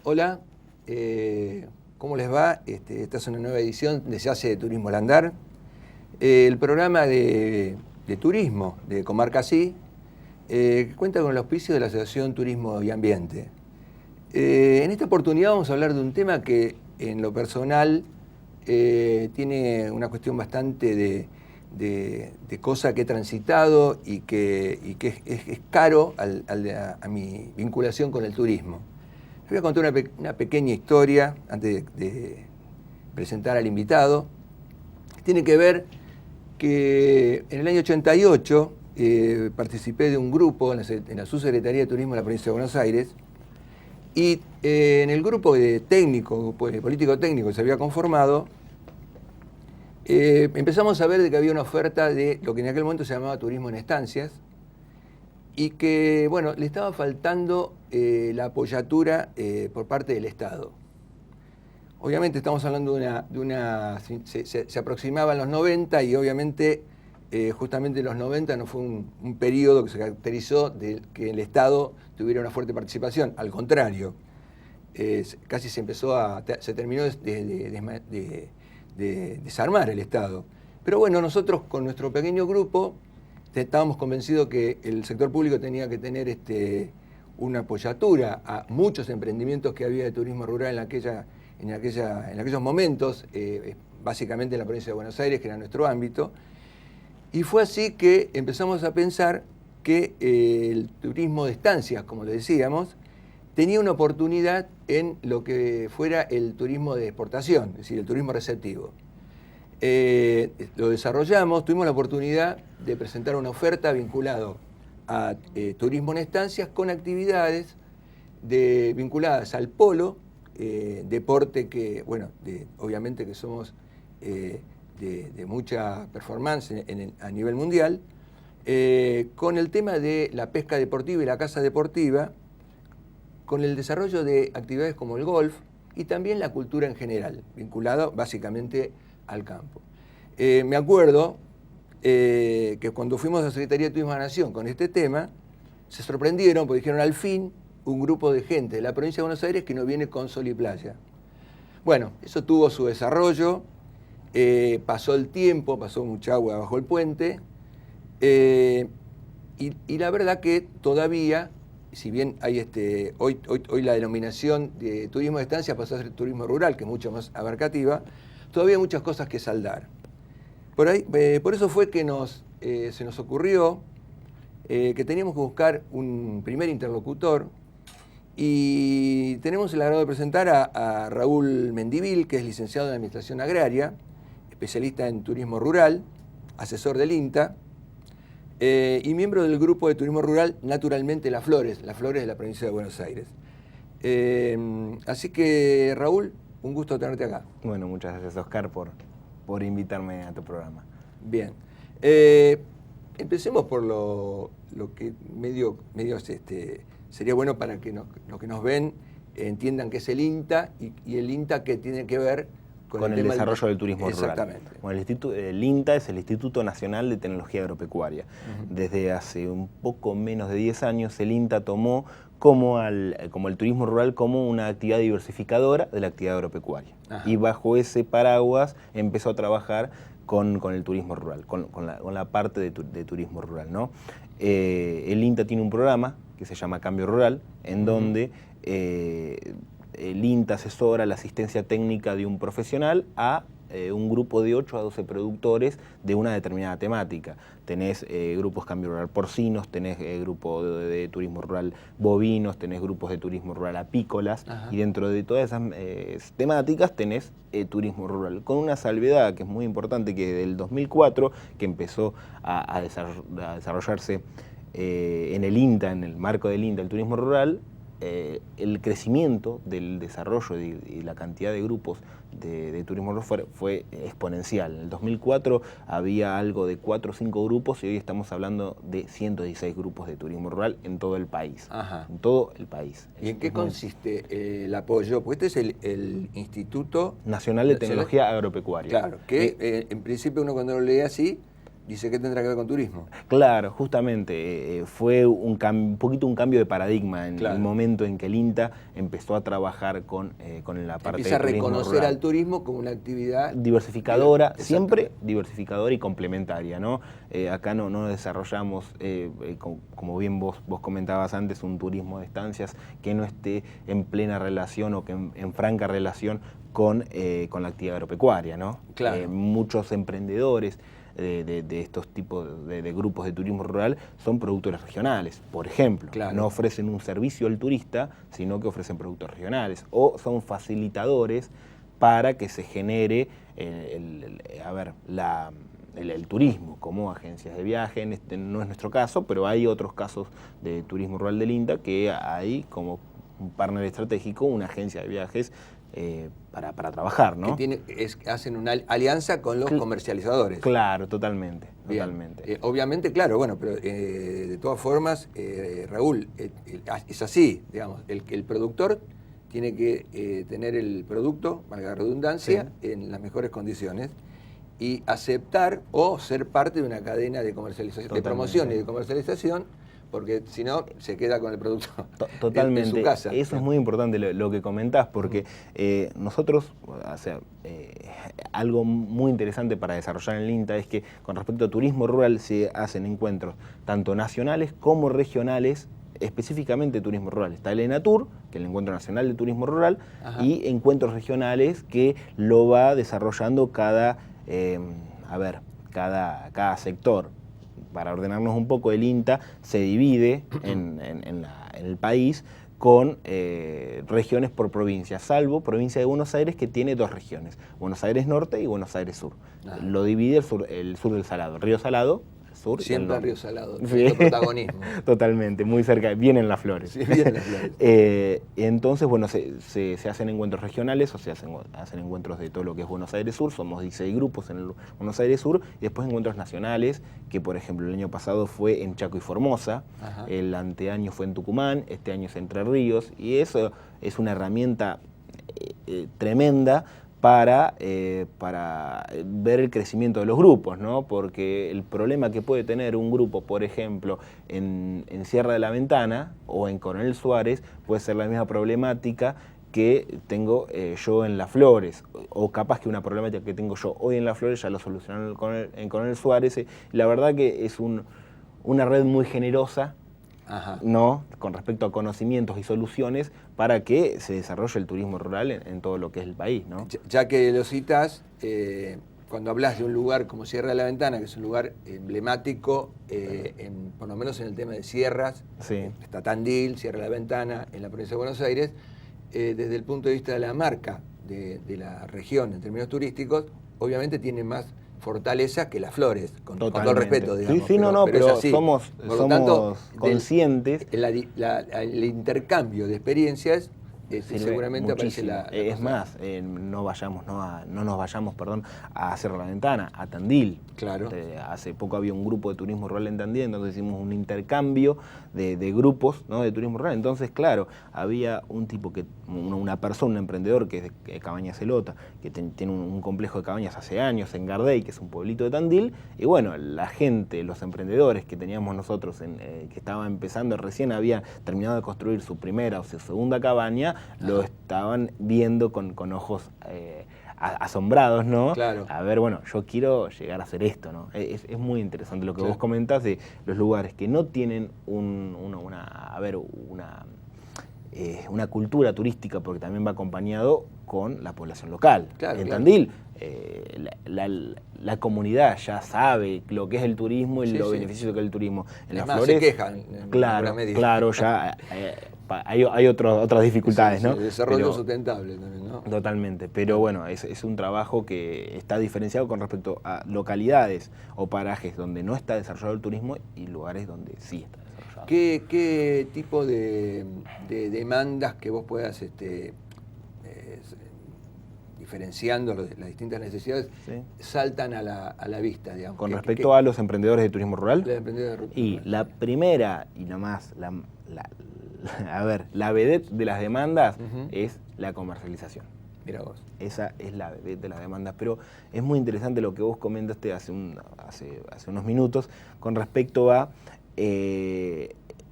Hola, ¿cómo les va? Esta es una nueva edición de Se hace de Turismo al Andar, el programa de turismo de Comarca Así, que cuenta con el auspicio de la Asociación Turismo y Ambiente. En esta oportunidad vamos a hablar de un tema que en lo personal tiene una cuestión bastante de cosa que he transitado y que es caro a mi vinculación con el turismo. Les voy a contar una pequeña historia antes de presentar al invitado. Tiene que ver que en el año 88 participé de un grupo en la Subsecretaría de Turismo de la Provincia de Buenos Aires y en el grupo de político técnico que se había conformado, empezamos a ver de que había una oferta de lo que en aquel momento se llamaba turismo en estancias y que, bueno, le estaba faltando la apoyatura por parte del Estado. Obviamente estamos hablando se aproximaban los 90 y obviamente justamente los 90 no fue un periodo que se caracterizó de que el Estado tuviera una fuerte participación, al contrario, casi se terminó de desarmar el Estado. Pero bueno, nosotros con nuestro pequeño grupo estábamos convencidos que el sector público tenía que tener una apoyatura a muchos emprendimientos que había de turismo rural en aquellos momentos, básicamente en la provincia de Buenos Aires, que era nuestro ámbito. Y fue así que empezamos a pensar que el turismo de estancias, como le decíamos, tenía una oportunidad en lo que fuera el turismo de exportación, es decir, el turismo receptivo. Lo desarrollamos, tuvimos la oportunidad de presentar una oferta vinculada a turismo en estancias con actividades vinculadas al polo, deporte que, bueno, obviamente que somos de mucha performance a nivel mundial, con el tema de la pesca deportiva y la caza deportiva, con el desarrollo de actividades como el golf y también la cultura en general, vinculada básicamente al campo. Me acuerdo que cuando fuimos a la Secretaría de Turismo de la Nación con este tema, se sorprendieron porque dijeron, al fin, un grupo de gente de la provincia de Buenos Aires que no viene con sol y playa. Bueno, eso tuvo su desarrollo, pasó el tiempo, pasó mucha agua bajo el puente, y la verdad que todavía, si bien hay hoy la denominación de turismo de estancia pasó a ser turismo rural, que es mucho más abarcativa, todavía hay muchas cosas que saldar. Por eso fue que se nos ocurrió que teníamos que buscar un primer interlocutor y tenemos el agrado de presentar a Raúl Mendivil, que es licenciado en Administración Agraria, especialista en turismo rural, asesor del INTA, y miembro del grupo de turismo rural, naturalmente Las Flores de la provincia de Buenos Aires. Así que, Raúl, un gusto tenerte acá. Bueno, muchas gracias, Oscar, por invitarme a tu programa. Bien. Empecemos por lo que medio sería bueno para que los que nos ven entiendan qué es el INTA y el INTA que tiene que ver con el desarrollo del turismo rural. Exactamente. Bueno, el INTA es el Instituto Nacional de Tecnología Agropecuaria. Desde hace un poco menos de 10 años, el INTA tomó como el turismo rural como una actividad diversificadora de la actividad agropecuaria. Ajá. Y bajo ese paraguas empezó a trabajar con el turismo rural, con la parte de turismo rural, ¿no? El INTA tiene un programa que se llama Cambio Rural, en donde el INTA asesora la asistencia técnica de un profesional a un grupo de 8 a 12 productores de una determinada temática. Tenés grupos Cambio Rural porcinos, tenés grupo de turismo rural bovinos, tenés grupos de turismo rural apícolas. Ajá. Y dentro de todas esas temáticas tenés turismo rural, con una salvedad que es muy importante, que del 2004, que empezó a desarrollarse en el INTA, en el marco del INTA, el turismo rural, el crecimiento del desarrollo y la cantidad de grupos de turismo rural fue exponencial. En el 2004 había algo de 4 o 5 grupos y hoy estamos hablando de 116 grupos de turismo rural en todo el país. Ajá. En todo el país. ¿Y en qué consiste el apoyo? Porque este es el Instituto Nacional de Tecnología Agropecuaria. Claro, que en principio uno cuando lo lee así dice, ¿qué tendrá que ver con turismo? Claro, justamente, fue un poquito un cambio de paradigma en el momento en que el INTA empezó a trabajar con la parte Empieza de turismo a reconocer rural. al turismo como una actividad Diversificadora, siempre diversificadora y complementaria, ¿no? Acá no desarrollamos, como bien vos comentabas antes, un turismo de estancias que no esté en plena relación o que en franca relación con la actividad agropecuaria, ¿no? Claro. Muchos emprendedores de estos tipos de grupos de turismo rural son productores regionales, por ejemplo. Claro. No ofrecen un servicio al turista, sino que ofrecen productos regionales, o son facilitadores para que se genere el turismo, como agencias de viaje. No es nuestro caso, pero hay otros casos de turismo rural del INTA que hay como un partner estratégico, una agencia de viajes para trabajar, ¿no? Que hacen una alianza con los comercializadores. Claro, totalmente. Obviamente, claro, bueno, pero de todas formas, Raúl, es así, digamos, el productor tiene que tener el producto, valga la redundancia, en las mejores condiciones y aceptar o ser parte de una cadena de comercialización, de promoción y de comercialización, porque si no, se queda con el producto totalmente en su casa. Eso es muy importante lo que comentás, porque nosotros, algo muy interesante para desarrollar en el INTA es que con respecto a turismo rural se hacen encuentros tanto nacionales como regionales, específicamente turismo rural. Está el ENATUR, que es el Encuentro Nacional de Turismo Rural, y encuentros regionales que lo va desarrollando cada sector. Para ordenarnos un poco, el INTA se divide en el país con regiones por provincia, salvo provincia de Buenos Aires, que tiene 2 regiones, Buenos Aires Norte y Buenos Aires Sur. Lo divide el sur del Salado, Río Salado, sur. Siempre Río Salado, el protagonismo. Totalmente, muy cerca, vienen las flores. Sí, vienen las flores. Entonces, bueno, se hacen encuentros regionales, o se hacen encuentros de todo lo que es Buenos Aires Sur, somos 16 grupos en el Buenos Aires Sur, y después encuentros nacionales, que por ejemplo el año pasado fue en Chaco y Formosa, el anteaño fue en Tucumán, este año es Entre Ríos, y eso es una herramienta tremenda para ver el crecimiento de los grupos, ¿no? Porque el problema que puede tener un grupo, por ejemplo, en Sierra de la Ventana o en Coronel Suárez, puede ser la misma problemática que tengo yo en Las Flores, o capaz que una problemática que tengo yo hoy en Las Flores ya lo solucionaron en Coronel Suárez. La verdad que es una red muy generosa, ¿no? Con respecto a conocimientos y soluciones para que se desarrolle el turismo rural en todo lo que es el país, ¿no? Ya que lo citas, cuando hablas de un lugar como Sierra de la Ventana, que es un lugar emblemático, por lo menos en el tema de sierras, está Tandil, Sierra de la Ventana, en la provincia de Buenos Aires, desde el punto de vista de la marca de la región en términos turísticos, obviamente tiene más fortaleza que Las Flores, con todo el respeto, digamos. Pero somos conscientes. El intercambio de experiencias seguramente aparece es más, no nos vayamos a Sierra de la Ventana, a Tandil. Claro. Hace poco había un grupo de turismo rural en Tandil, entonces hicimos un intercambio de grupos, ¿no? de turismo rural. Entonces, claro, había una persona, un emprendedor que es de Cabañas Elota, que tiene un complejo de cabañas hace años en Gardey, que es un pueblito de Tandil, y bueno, la gente, los emprendedores que teníamos nosotros, que estaban empezando, recién había terminado de construir su primera o su segunda cabaña, lo estaban viendo con ojos asombrados, ¿no? Claro. A ver, bueno, yo quiero llegar a hacer esto, ¿no? Es muy interesante lo que vos comentás de los lugares que no tienen una cultura turística, porque también va acompañado con la población local. En Tandil, la comunidad ya sabe lo que es el turismo y lo beneficioso que es el turismo. En Las Flores, se quejan. Claro, ya hay otras dificultades, ¿no? Desarrollo sustentable también, ¿no? Totalmente, pero bueno, es un trabajo que está diferenciado con respecto a localidades o parajes donde no está desarrollado el turismo y lugares donde sí está desarrollado. ¿Qué tipo de demandas que vos puedas diferenciando las distintas necesidades saltan a la vista, digamos? Con respecto a los emprendedores de turismo rural, y la primera y nomás la vedette de las demandas es la comercialización. Mira vos. Esa es la de las demandas. Pero es muy interesante lo que vos comentaste hace unos minutos con respecto a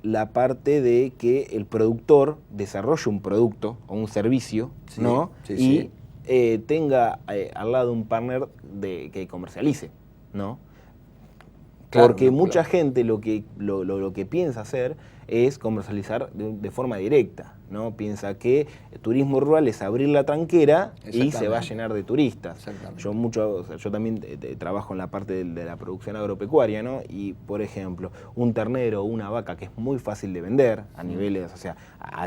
la parte de que el productor desarrolle un producto o un servicio, Sí, ¿no? sí, y sí. tenga al lado un partner que comercialice, ¿no? Claro, Porque no, mucha claro. gente lo que piensa hacer es comercializar de forma directa, ¿no? Piensa que el turismo rural es abrir la tranquera y se va a llenar de turistas. Exactamente. Yo también trabajo en la parte de la producción agropecuaria, ¿no? Y, por ejemplo, un ternero o una vaca que es muy fácil de vender a niveles, o sea, a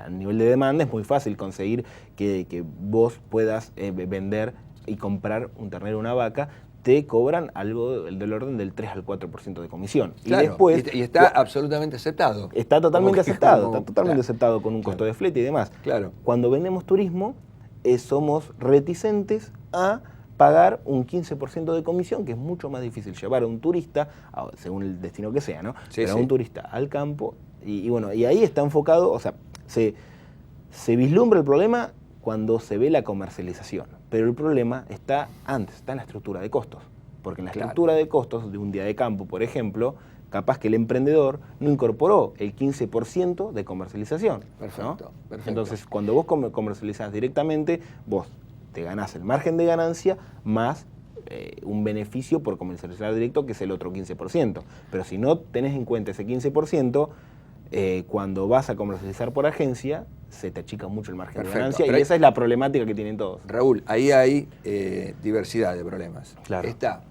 nivel de demanda es muy fácil conseguir que vos puedas vender y comprar un ternero o una vaca. Te cobran algo del orden del 3 al 4% de comisión. Claro, Y después y está absolutamente aceptado. está totalmente aceptado, está totalmente Claro, aceptado con un costo claro, de flete y demás. claro. Cuando vendemos turismo, somos reticentes a pagar un 15% de comisión, que es mucho más difícil llevar a un turista, según el destino que sea, ¿no? Sí, Pero a sí. un turista al campo, y bueno, y ahí está enfocado, o sea, se vislumbra el problema cuando se ve la comercialización, pero el problema está antes, está en la estructura de costos, porque en la Claro. estructura de costos de un día de campo, por ejemplo, capaz que el emprendedor no incorporó el 15% de comercialización. Perfecto, ¿no? perfecto. Entonces, cuando vos comercializás directamente, vos te ganás el margen de ganancia más un beneficio por comercializar directo, que es el otro 15%. Pero si no tenés en cuenta ese 15%, cuando vas a comercializar por agencia, se te achica mucho el margen Perfecto. de ganancia, Pero y esa es la problemática que tienen todos. Raúl, ahí hay diversidad de problemas. Claro. Está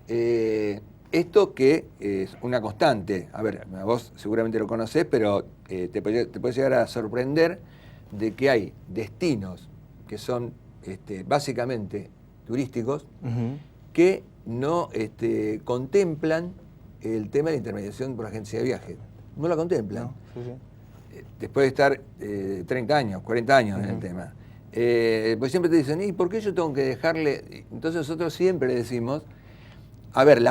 esto que es una constante. A ver, vos seguramente lo conocés, pero te puede llegar a sorprender de que hay destinos que son básicamente turísticos que no contemplan el tema de la intermediación por agencia de viaje. No la contemplan. No, sí. Después de estar 30 años, 40 años en el tema. Pues siempre te dicen, ¿y por qué yo tengo que dejarle? Entonces nosotros siempre le decimos, a ver,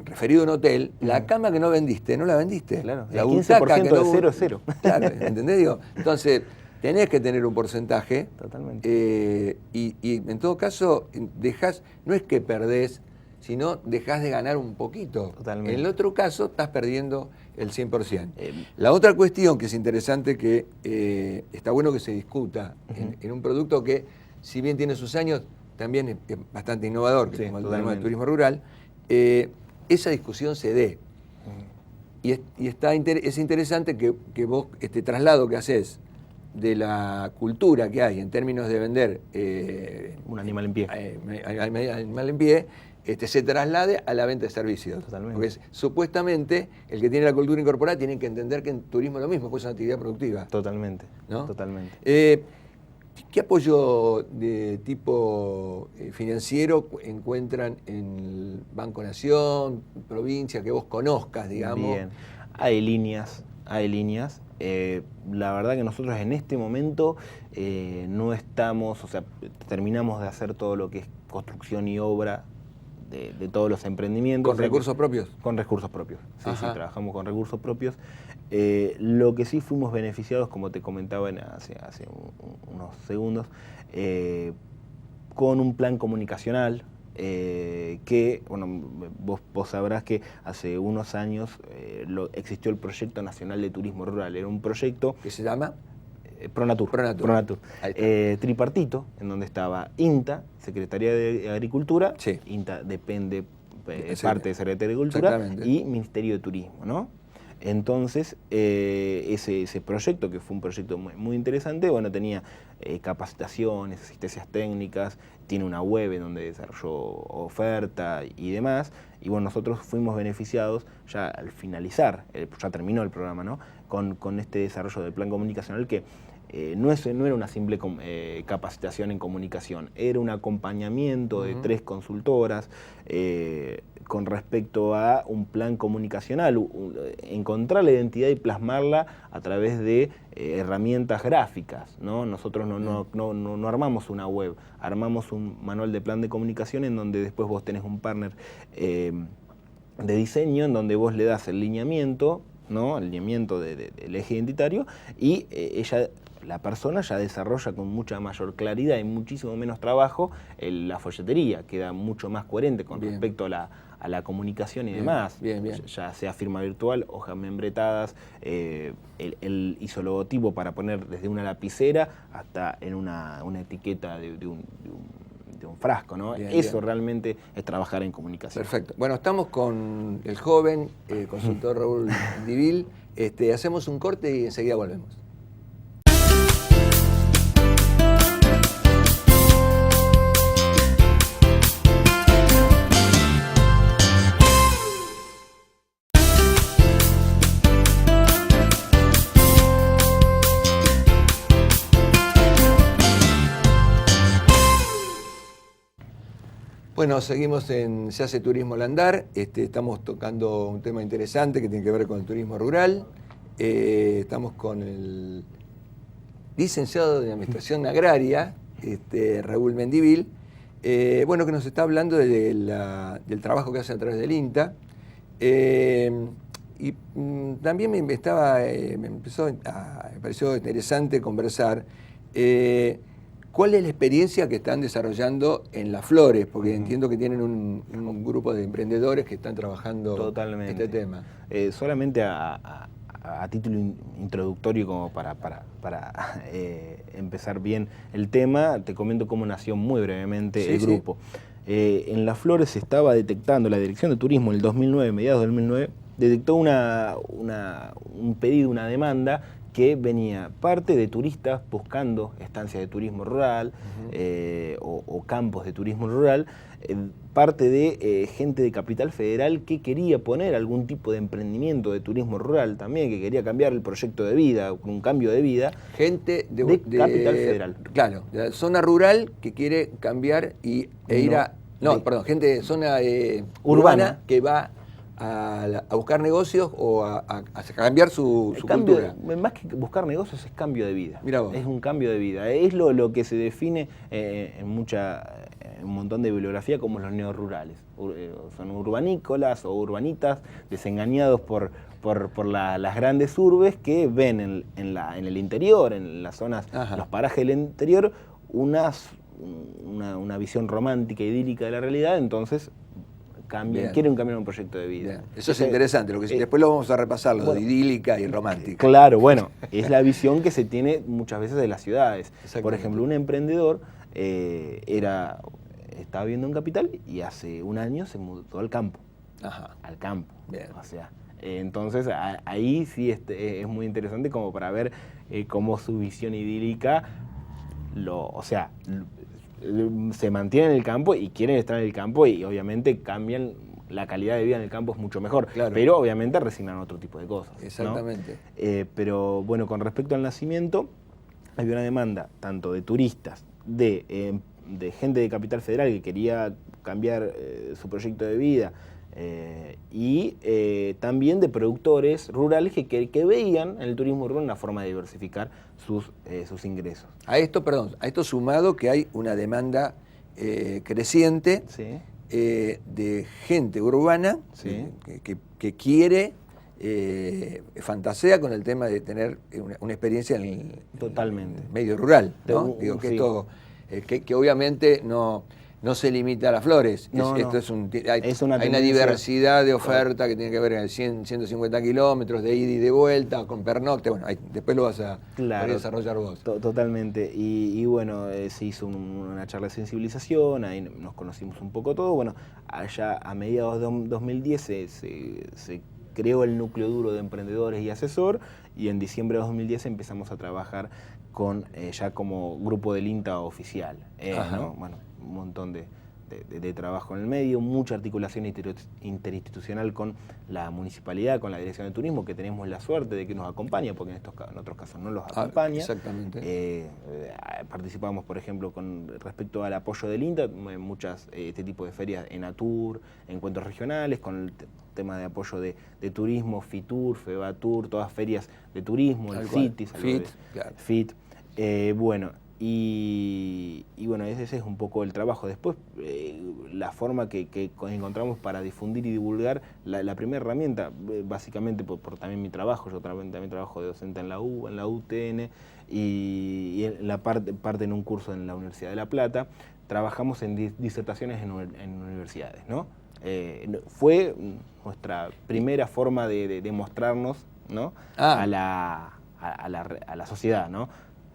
referido a un hotel, la cama que no vendiste, no la vendiste. Claro, La el 15% butaca que no, de cero es cero. Claro, ¿entendés? Digo, entonces, tenés que tener un porcentaje. Totalmente. Y en todo caso, no es que perdés, sino dejás de ganar un poquito. Totalmente. En el otro caso, estás perdiendo el 100%. La otra cuestión que es interesante, que está bueno que se discuta en un producto que, si bien tiene sus años, también es bastante innovador, que Sí, es como el totalmente. tema del turismo rural, esa discusión se dé. Y es interesante que vos, este traslado que haces de la cultura que hay en términos de vender un animal en pie. Animal en pie, se traslade a la venta de servicios. Totalmente. Porque supuestamente el que tiene la cultura incorporada tiene que entender que en turismo es lo mismo, pues es una actividad productiva. Totalmente, ¿no? totalmente. ¿Qué apoyo de tipo financiero encuentran en el Banco Nación, provincia, que vos conozcas, digamos? Bien, hay líneas. La verdad que nosotros en este momento no estamos, o sea, terminamos de hacer todo lo que es construcción y obra de todos los emprendimientos. ¿Con recursos propios? Con recursos propios, sí, Ajá. trabajamos con recursos propios. Lo que sí fuimos beneficiados, como te comentaba hace unos segundos, con un plan comunicacional que, bueno, vos sabrás que hace unos años existió el Proyecto Nacional de Turismo Rural. Era un proyecto ¿Qué se llama? Pronatur. Ahí está. Tripartito, en donde estaba INTA, Secretaría de Agricultura, Sí. INTA depende Sí. parte de Secretaría de Agricultura, Exactamente. y Ministerio de Turismo, ¿no? Entonces, ese proyecto, que fue un proyecto muy interesante, bueno, tenía capacitaciones, asistencias técnicas, tiene una web en donde desarrolló oferta y demás, y bueno, nosotros fuimos beneficiados ya al finalizar, ya terminó el programa, ¿no? Con este desarrollo del plan comunicacional que no era una simple capacitación en comunicación, era un acompañamiento de 3 consultoras con respecto a un plan comunicacional, encontrar la identidad y plasmarla a través de herramientas gráficas, ¿no? Nosotros no armamos una web, armamos un manual de plan de comunicación en donde después vos tenés un partner de diseño en donde vos le das el lineamiento, ¿no? El lineamiento del eje identitario, y ella la persona ya desarrolla con mucha mayor claridad y muchísimo menos trabajo la folletería, queda mucho más coherente con respecto a la comunicación y demás. Ya sea firma virtual, hojas membretadas, él hizo logotipo para poner desde una lapicera hasta en una etiqueta de un frasco, ¿no? Eso realmente es trabajar en comunicación. Perfecto. Bueno, estamos con el joven consultor Raúl Mendivil. Hacemos un corte y enseguida volvemos. Bueno, seguimos en Se hace turismo al andar. Estamos tocando un tema interesante que tiene que ver con el turismo rural. Estamos con el licenciado de Administración Agraria, Raúl Mendivil, bueno, que nos está hablando del trabajo que hacen a través del INTA. También me pareció interesante conversar ¿cuál es la experiencia que están desarrollando en Las Flores? Porque entiendo que tienen un grupo de emprendedores que están trabajando este tema. Solamente a título introductorio, como para empezar bien el tema, te comento cómo nació muy brevemente el grupo. En Las Flores se estaba detectando, la Dirección de Turismo en el 2009, mediados del 2009, detectó un pedido, una demanda, que venía parte de turistas buscando estancias de turismo rural o campos de turismo rural, parte de gente de Capital Federal que quería poner algún tipo de emprendimiento de turismo rural también, que quería cambiar el proyecto de vida, un cambio de vida. Gente de Capital Federal. Claro, de la zona rural que quiere cambiar ir a... No, perdón, gente de zona urbana que va a buscar negocios o a cambiar su cultura. Más que buscar negocios es cambio de vida. Mirá vos. Es un cambio de vida. Es lo que se define en un montón de bibliografía como los neorurales. Son urbanícolas o urbanitas desengañados por las grandes urbes que ven en el interior, en las zonas, los parajes del interior, una visión romántica, idílica de la realidad, entonces quieren cambiar un proyecto de vida. Eso es interesante, después lo vamos a repasar, lo de idílica y romántica. Claro, bueno, es la visión que se tiene muchas veces de las ciudades. Por ejemplo, un emprendedor estaba viviendo en Capital y hace un año se mudó al campo. Al campo. Bien. O sea, entonces ahí sí es muy interesante como para ver cómo su visión idílica se mantienen en el campo y quieren estar en el campo y obviamente cambian, la calidad de vida en el campo es mucho mejor, pero obviamente resignan otro tipo de cosas. Exactamente. ¿No? Pero bueno, con respecto al nacimiento, había una demanda tanto de turistas, de gente de Capital Federal que quería cambiar su proyecto de vida, y también de productores rurales que veían en el turismo rural una forma de diversificar sus ingresos. A esto sumado que hay una demanda creciente de gente urbana que quiere, fantasea con el tema de tener una experiencia en el medio rural, ¿no? Que obviamente no se limita a Las Flores. Hay una diversidad de oferta que tiene que ver en 150 kilómetros de ida y de vuelta, con pernocte. Bueno, después lo vas a desarrollar vos. Totalmente. Y bueno, se hizo una charla de sensibilización, ahí nos conocimos un poco todo. Bueno, allá a mediados de 2010 se creó el núcleo duro de emprendedores y asesor, y en diciembre de 2010 empezamos a trabajar ya como grupo del INTA oficial, ¿no? Bueno, un montón de trabajo en el medio, mucha articulación interinstitucional con la municipalidad, con la Dirección de Turismo, que tenemos la suerte de que nos acompaña, porque en otros casos no los acompaña. Exactamente. Participamos, por ejemplo, con respecto al apoyo del INTA, en este tipo de ferias en ATUR, encuentros regionales, con el tema de apoyo de turismo, FITUR, FEBATUR, todas ferias de turismo, el CITIS, FIT. Bueno, Y bueno, ese es un poco el trabajo. Después, la forma que encontramos para difundir y divulgar, la primera herramienta, básicamente por también mi trabajo, yo también trabajo de docente en la UTN, y en la parte en un curso en la Universidad de La Plata, trabajamos en disertaciones en universidades, ¿no? Fue nuestra primera forma de mostrarnos, ¿no? a la sociedad, ¿no?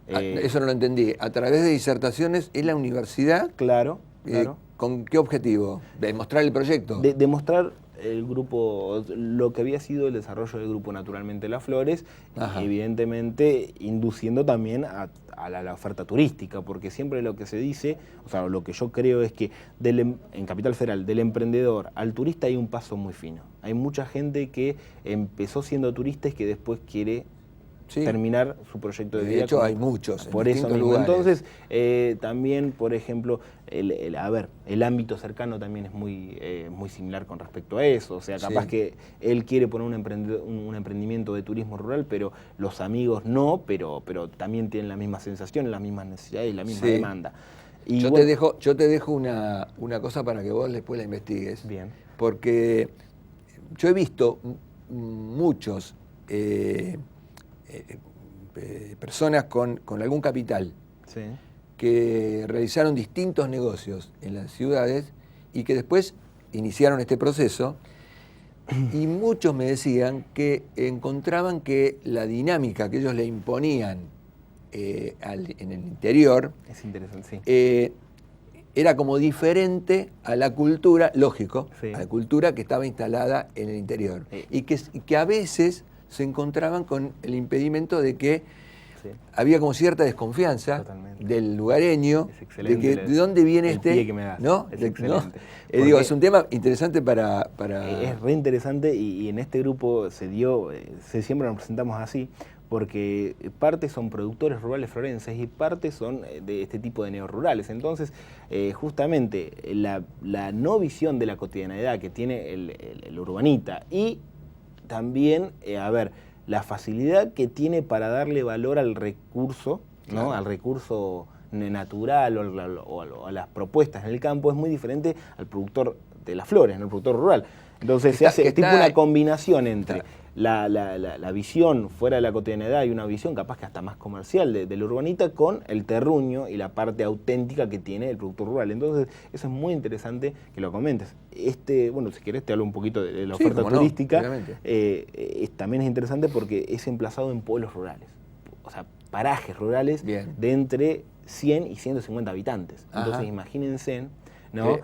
Eso no lo entendí. A través de disertaciones en la universidad. Claro, claro. ¿Con qué objetivo? ¿Demostrar el proyecto? Demostrar el grupo, lo que había sido el desarrollo del grupo Naturalmente Las Flores, y evidentemente induciendo también a la oferta turística, porque siempre lo que se dice, o sea, lo que yo creo es que en Capital Federal, del emprendedor al turista hay un paso muy fino. Hay mucha gente que empezó siendo turista y que después quiere terminar su proyecto de vida. De hecho, hay muchos. Por eso mismo. Entonces, también, por ejemplo, el ámbito cercano también es muy similar con respecto a eso. O sea, capaz que él quiere poner un emprendimiento de turismo rural, pero los amigos no, pero también tienen la misma sensación, las mismas necesidades y la misma demanda. Y yo te dejo una cosa para que vos después la investigues. Bien. Porque yo he visto muchos personas con algún capital que realizaron distintos negocios en las ciudades y que después iniciaron este proceso, y muchos me decían que encontraban que la dinámica que ellos le imponían en el interior es interesante, era como diferente a la cultura, lógico, a la cultura que estaba instalada en el interior, y que a veces se encontraban con el impedimento de que había como cierta desconfianza del lugareño, de dónde viene ¿no? Es excelente. Es un tema interesante para... Es re interesante, y en este grupo siempre nos presentamos así, porque parte son productores rurales florenses y parte son de este tipo de neorurales. Entonces, justamente, la no visión de la cotidianidad que tiene el urbanita, y también, la facilidad que tiene para darle valor al recurso, ¿no? Al recurso natural o a las propuestas en el campo, es muy diferente al productor de las flores, ¿no? El productor rural. Entonces se hace tipo una combinación entre la visión fuera de la cotidianidad y una visión capaz que hasta más comercial del urbanita, con el terruño y la parte auténtica que tiene el productor rural. Entonces eso es muy interesante que lo comentes. Bueno, si querés te hablo un poquito de la oferta turística. También es interesante porque es emplazado en pueblos rurales, o sea, parajes rurales de entre 100 y 150 habitantes. Entonces imagínense, ¿no?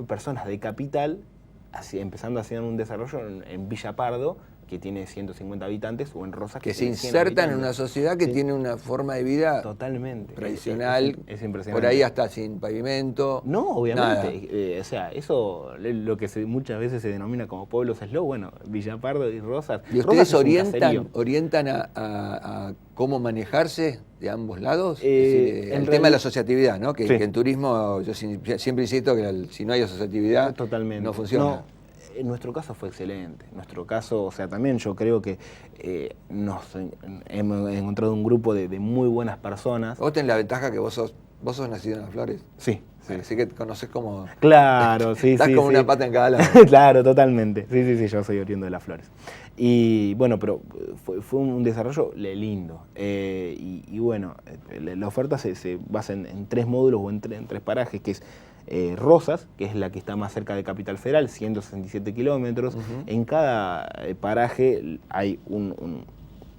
Personas de capital empezando a hacer un desarrollo en Villa Pardo, que tiene 150 habitantes, o en Rosas, que se insertan en una sociedad que tiene una forma de vida totalmente tradicional, es impresionante. Por ahí hasta sin pavimento. No, obviamente. O sea, eso, lo que muchas veces se denomina como pueblos slow, bueno, Villa Pardo y Rosas. ¿Y ustedes orientan a cómo manejarse de ambos lados? El tema de la asociatividad, ¿no? Que en turismo, yo siempre insisto que si no hay asociatividad, no funciona. No. En nuestro caso fue excelente. En nuestro caso, o sea, también yo creo que hemos encontrado un grupo de muy buenas personas. Vos tenés la ventaja que vos sos nacido en Las Flores. Sí. Así que conoces como... Claro, sí, estás como una pata en cada lado. Claro, totalmente. Sí, yo soy oriundo de Las Flores. Y bueno, pero fue un desarrollo lindo. Y bueno, la oferta se basa en 3 módulos o en 3 parajes, que es Rosas, que es la que está más cerca de Capital Federal, 167 kilómetros. En cada paraje hay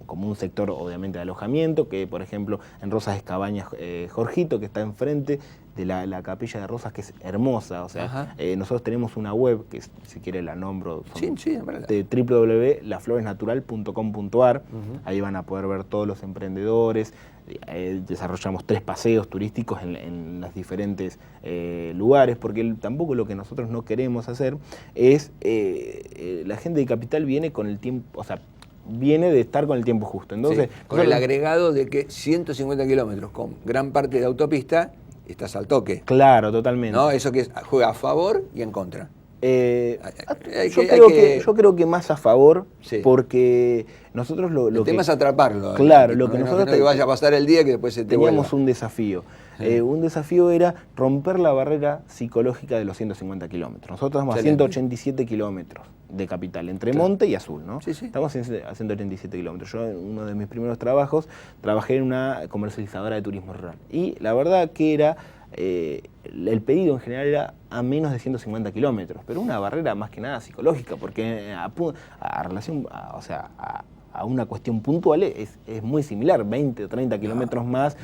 como un sector, obviamente, de alojamiento, que por ejemplo en Rosas es Cabañas Jorgito, que está enfrente de la capilla de Rosas, que es hermosa. O sea, nosotros tenemos una web, que si quiere la nombro, de www.lafloresnatural.com.ar. Ahí van a poder ver todos los emprendedores. Desarrollamos 3 paseos turísticos en los diferentes lugares, porque tampoco lo que nosotros no queremos hacer es, la gente de Capital viene con el tiempo, o sea, viene de estar con el tiempo justo. Entonces, con el agregado de que 150 kilómetros con gran parte de autopista, estás al toque. Claro, totalmente. ¿No? Eso que juega a favor y en contra. Yo creo que más a favor, sí. Porque nosotros el tema es atraparlo. Claro, lo que nosotros... No que vaya a pasar el día que después se te teníamos vuelva. un desafío. Un desafío era romper la barrera psicológica de los 150 kilómetros. Nosotros estamos a 187 kilómetros de capital, entre Monte y Azul, ¿no? Sí, sí. Estamos a 187 kilómetros. Yo en uno de mis primeros trabajos trabajé en una comercializadora de turismo rural. Y la verdad que era... el pedido en general era a menos de 150 kilómetros, pero una barrera más que nada psicológica, porque a una cuestión puntual es muy similar, 20 o 30 kilómetros más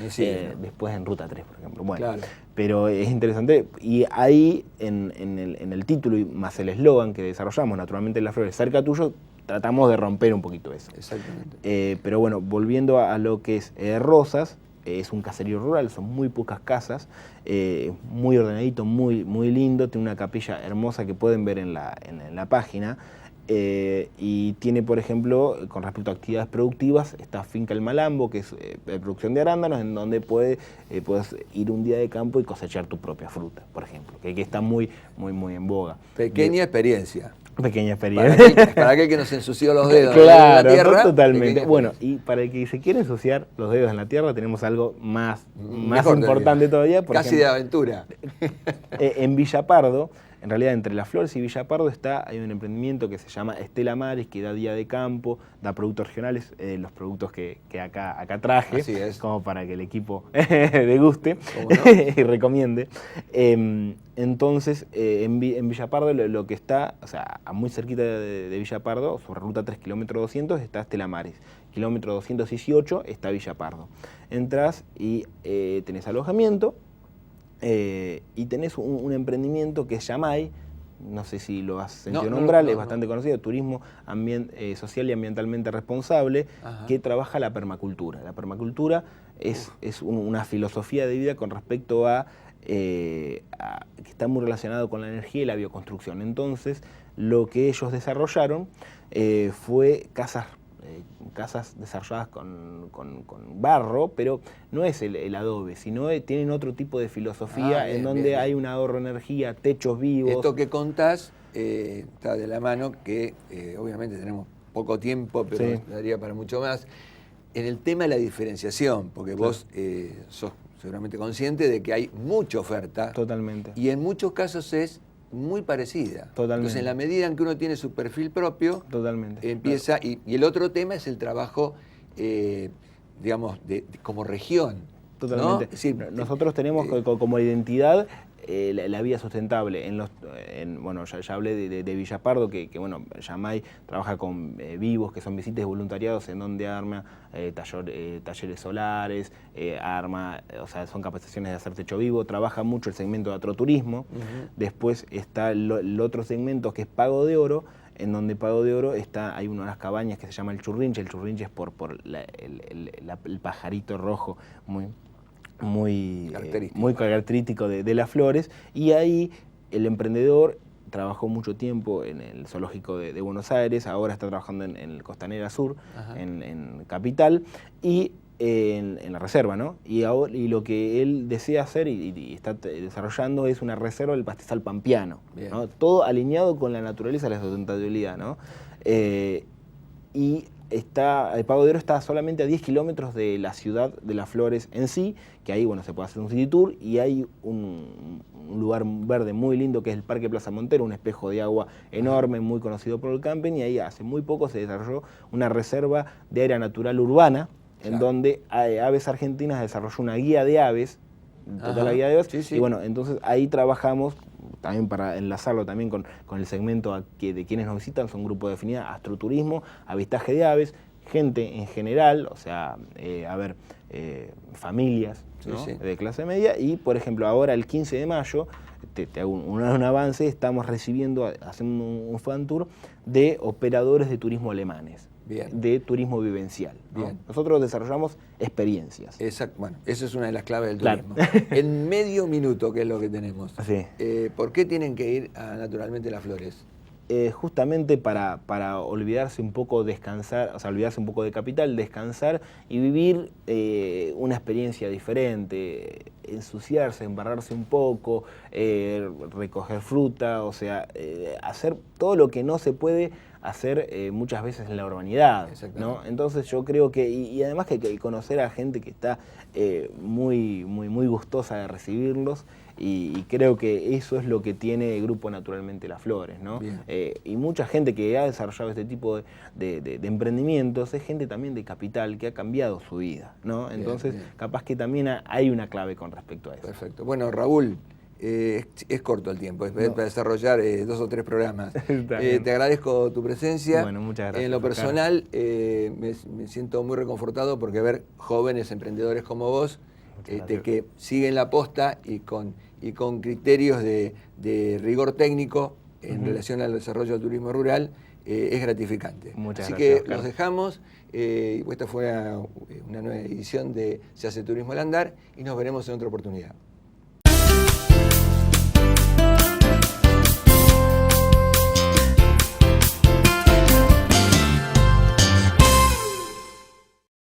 después en Ruta 3, por ejemplo. Bueno, claro. Pero es interesante, y ahí en el título y más el eslogan que desarrollamos, Naturalmente las Flores, cerca tuyo, tratamos de romper un poquito eso. Exactamente. Pero bueno, volviendo a lo que es Rosas, es un caserío rural, son muy pocas casas, muy ordenadito, muy lindo, tiene una capilla hermosa que pueden ver en la página, y tiene, por ejemplo, con respecto a actividades productivas, está Finca El Malambo, que es de producción de arándanos, en donde puedes ir un día de campo y cosechar tu propia fruta, por ejemplo, que está muy en boga. Pequeña experiencia. Pequeña experiencia. Para aquel que nos ensució los dedos claro, en la tierra. Totalmente. Bueno, y para el que se quiere ensuciar los dedos en la tierra, tenemos algo más importante todavía. Por Casi ejemplo, de aventura. En Villa Pardo, en realidad entre Las Flores y Villa Pardo hay un emprendimiento que se llama Estela Maris, que da día de campo, da productos regionales, los productos que acá traje, como para que el equipo deguste y recomiende. Entonces, en Villa Pardo lo que está, o sea, muy cerquita de Villa Pardo, sobre ruta 3, kilómetro 200, está Estela Maris. Kilómetro 218 está Villa Pardo. Entras y tenés alojamiento, y tenés un emprendimiento que es Yamay, no sé si lo has sentido nombrar, es bastante conocido, turismo social y ambientalmente responsable, que trabaja la permacultura. La permacultura es una filosofía de vida con respecto a que está muy relacionado con la energía y la bioconstrucción. Entonces, lo que ellos desarrollaron fue casas desarrolladas con barro, pero no es el adobe, sino tienen otro tipo de filosofía en donde hay un ahorro de energía, techos vivos. Esto que contás está de la mano que obviamente tenemos poco tiempo, pero daría para mucho más. En el tema de la diferenciación, porque vos sos seguramente consciente de que hay mucha oferta. Totalmente. Y en muchos casos es muy parecida. Totalmente. Entonces, en la medida en que uno tiene su perfil propio, empieza, y el otro tema es el trabajo, digamos, como región. Totalmente. ¿No? Es decir, nosotros tenemos como identidad la vida sustentable. Bueno, ya hablé de Villa Pardo, que bueno, Yamay trabaja con vivos, que son visitas de voluntariados, en donde arma talleres solares, o sea, son capacitaciones de hacer techo vivo, trabaja mucho el segmento de agroturismo. Después está el otro segmento que es Pago de Oro, en donde Pago de Oro hay unas cabañas que se llama el Churrinche. El Churrinche es por el pajarito rojo muy característico de Las Flores, y ahí el emprendedor trabajó mucho tiempo en el zoológico de Buenos Aires, ahora está trabajando en el Costanera Sur, en Capital, y en la reserva, ¿no? Y lo que él desea hacer y está desarrollando es una reserva del pastizal pampeano, ¿no? Todo alineado con la naturaleza y la sustentabilidad, ¿no? Y el Pago de Oro está solamente a 10 kilómetros de la ciudad de Las Flores en sí, que ahí bueno, se puede hacer un city tour, y hay un lugar verde muy lindo que es el Parque Plaza Montero, un espejo de agua enorme, muy conocido por el camping, y ahí hace muy poco se desarrolló una reserva de área natural urbana, en donde Aves Argentinas desarrolló una guía de aves, toda la guía de aves, y bueno, entonces ahí trabajamos también para enlazarlo también con el segmento de quienes nos visitan, son grupos de afinidad, astroturismo, avistaje de aves, gente en general, o sea, familias, ¿no? De clase media, y por ejemplo ahora el 15 de mayo, te hago un avance, estamos haciendo un fan tour de operadores de turismo alemanes. De turismo vivencial, ¿no? Nosotros desarrollamos experiencias. Exacto. Bueno, esa es una de las claves del turismo. En medio minuto, que es lo que tenemos. ¿Por qué tienen que ir a Naturalmente Las Flores? justamente para olvidarse un poco, descansar, o sea, olvidarse un poco de capital, descansar y vivir una experiencia diferente, ensuciarse, embarrarse un poco, recoger fruta, o sea, hacer todo lo que no se puede hacer muchas veces en la urbanidad, ¿no? Entonces yo creo que, y además que conocer a gente que está muy gustosa de recibirlos, y creo que eso es lo que tiene el Grupo Naturalmente Las Flores, ¿no? Y mucha gente que ha desarrollado este tipo de emprendimientos es gente también de capital que ha cambiado su vida, ¿no? Entonces, capaz que también hay una clave con respecto a eso. Perfecto. Bueno, Raúl, es corto el tiempo, es para desarrollar 2 o 3 programas. Te agradezco tu presencia. Bueno, muchas gracias. En lo personal, me siento muy reconfortado porque ver jóvenes emprendedores como vos, que siguen la posta y con criterios de rigor técnico en relación al desarrollo del turismo rural, es gratificante. Muchas Así gracias, que los dejamos. Esta fue una nueva edición de Se hace Turismo al Andar y nos veremos en otra oportunidad.